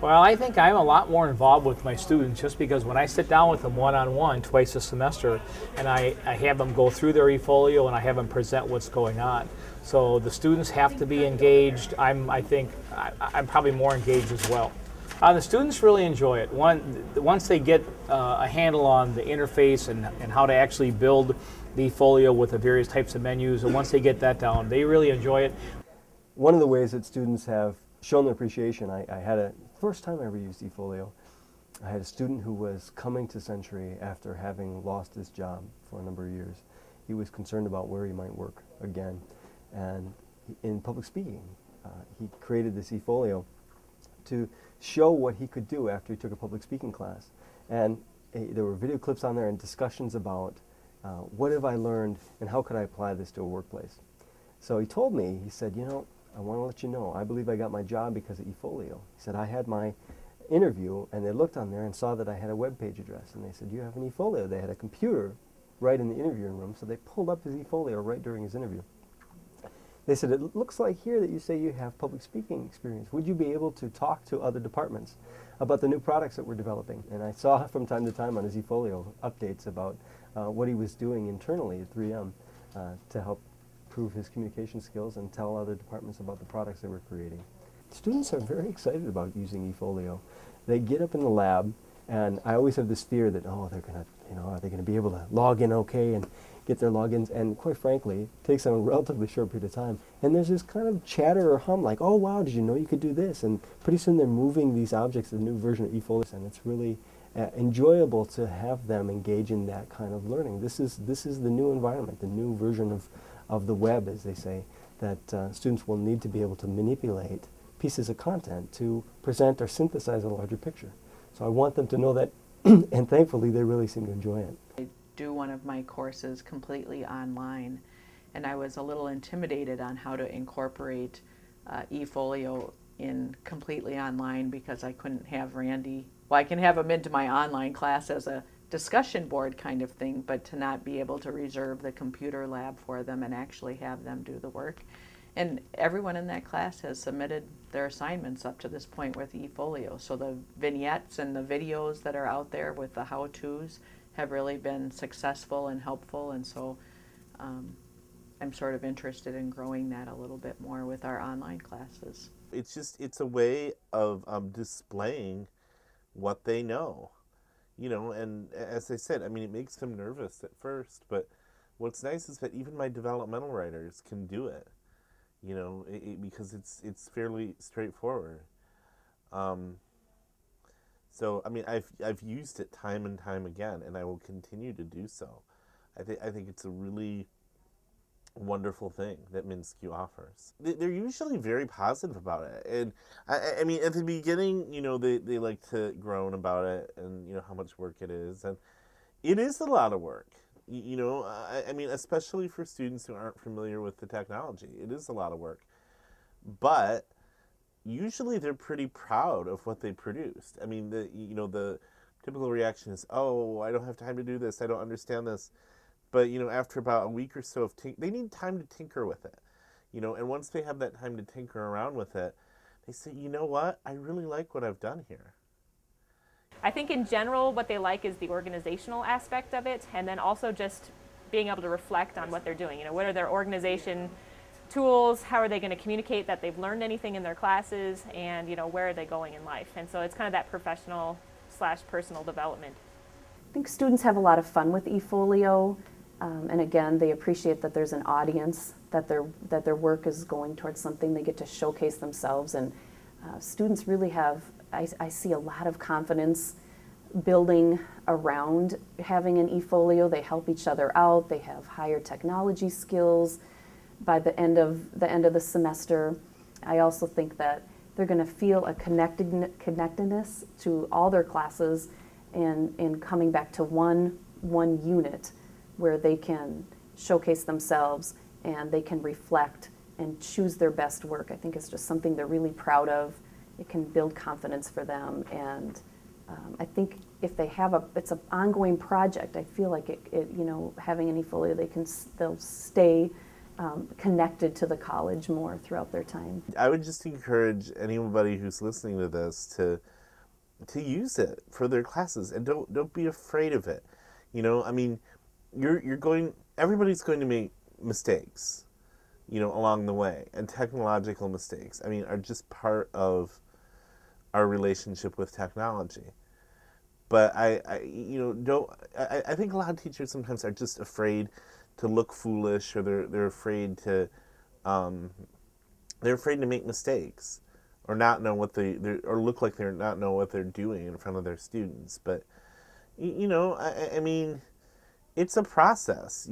Well, I think I'm a lot more involved with my students just because when I sit down with them one-on-one twice a semester and I have them go through their eFolio and I have them present what's going on. So the students have to be engaged. I'm probably more engaged as well. The students really enjoy it. Once they get a handle on the interface and how to actually build the eFolio with the various types of menus, and once they get that down, they really enjoy it. One of the ways that students have shown their appreciation, I had first time I ever used eFolio, I had a student who was coming to Century after having lost his job for a number of years. He was concerned about where he might work again, and in public speaking, he created this eFolio to show what he could do after he took a public speaking class. And there were video clips on there and discussions about what have I learned and how could I apply this to a workplace. So he told me, he said, you know, I want to let you know, I believe I got my job because of eFolio. He said, I had my interview and they looked on there and saw that I had a web page address and they said, you have an eFolio. They had a computer right in the interviewing room, so they pulled up his eFolio right during his interview. They said, it looks like here that you say you have public speaking experience. Would you be able to talk to other departments about the new products that we're developing? And I saw from time to time on his eFolio updates about what he was doing internally at 3M to help improve his communication skills and tell other departments about the products they were creating. Students are very excited about using eFolio. They get up in the lab, and I always have this fear that, oh, they're gonna, are they gonna be able to log in okay and get their logins? And quite frankly, it takes them a relatively short period of time. And there's this kind of chatter or hum like, oh wow, did you know you could do this? And pretty soon they're moving these objects to the new version of eFolio, and it's really enjoyable to have them engage in that kind of learning. This is the new environment, the new version of the web, as they say, that students will need to be able to manipulate pieces of content to present or synthesize a larger picture. So I want them to know that, and thankfully they really seem to enjoy it. I do one of my courses completely online, and I was a little intimidated on how to incorporate eFolio in completely online because I couldn't have Randy, well, I can have him into my online class as a discussion board kind of thing, but to not be able to reserve the computer lab for them and actually have them do the work. And everyone in that class has submitted their assignments up to this point with eFolio. So the vignettes and the videos that are out there with the how-tos have really been successful and helpful, and so I'm sort of interested in growing that a little bit more with our online classes. It's a way of displaying what they know. And as I said, I mean, it makes them nervous at first, but what's nice is that even my developmental writers can do it, because it's fairly straightforward. So, I mean, I've used it time and time again, and I will continue to do so. I think it's a really wonderful thing that Minsky offers. They're usually very positive about it, and I mean, at the beginning, they like to groan about it and how much work it is, and it is a lot of work. I mean, especially for students who aren't familiar with the technology, it is a lot of work, but usually they're pretty proud of what they produced. I mean, the typical reaction is, oh, I don't have time to do this, I don't understand this. But, after about a week or so of they need time to tinker with it, and once they have that time to tinker around with it, they say, you know what, I really like what I've done here. I think in general what they like is the organizational aspect of it, and then also just being able to reflect on what they're doing. What are their organization tools, how are they going to communicate that they've learned anything in their classes, and where are they going in life. And so it's kind of that professional/personal development. I think students have a lot of fun with eFolio. And again, they appreciate that there's an audience, that their work is going towards something. They get to showcase themselves, and students really have, I see a lot of confidence building around having an eFolio. They help each other out. They have higher technology skills by the end of the semester. I also think that they're going to feel a connectedness to all their classes, and coming back to one unit where they can showcase themselves and they can reflect and choose their best work. I think it's just something they're really proud of. It can build confidence for them, and I think if they have it's an ongoing project. I feel like it having an eFolio, they'll stay connected to the college more throughout their time. I would just encourage anybody who's listening to this to use it for their classes, and don't be afraid of it. You know, I mean, everybody's going to make mistakes, you know, along the way, and technological mistakes, I mean, are just part of our relationship with technology. But I think a lot of teachers sometimes are just afraid to look foolish, or they're afraid to make mistakes, or not know what or look like they're not know what they're doing in front of their students. But I mean, it's a process.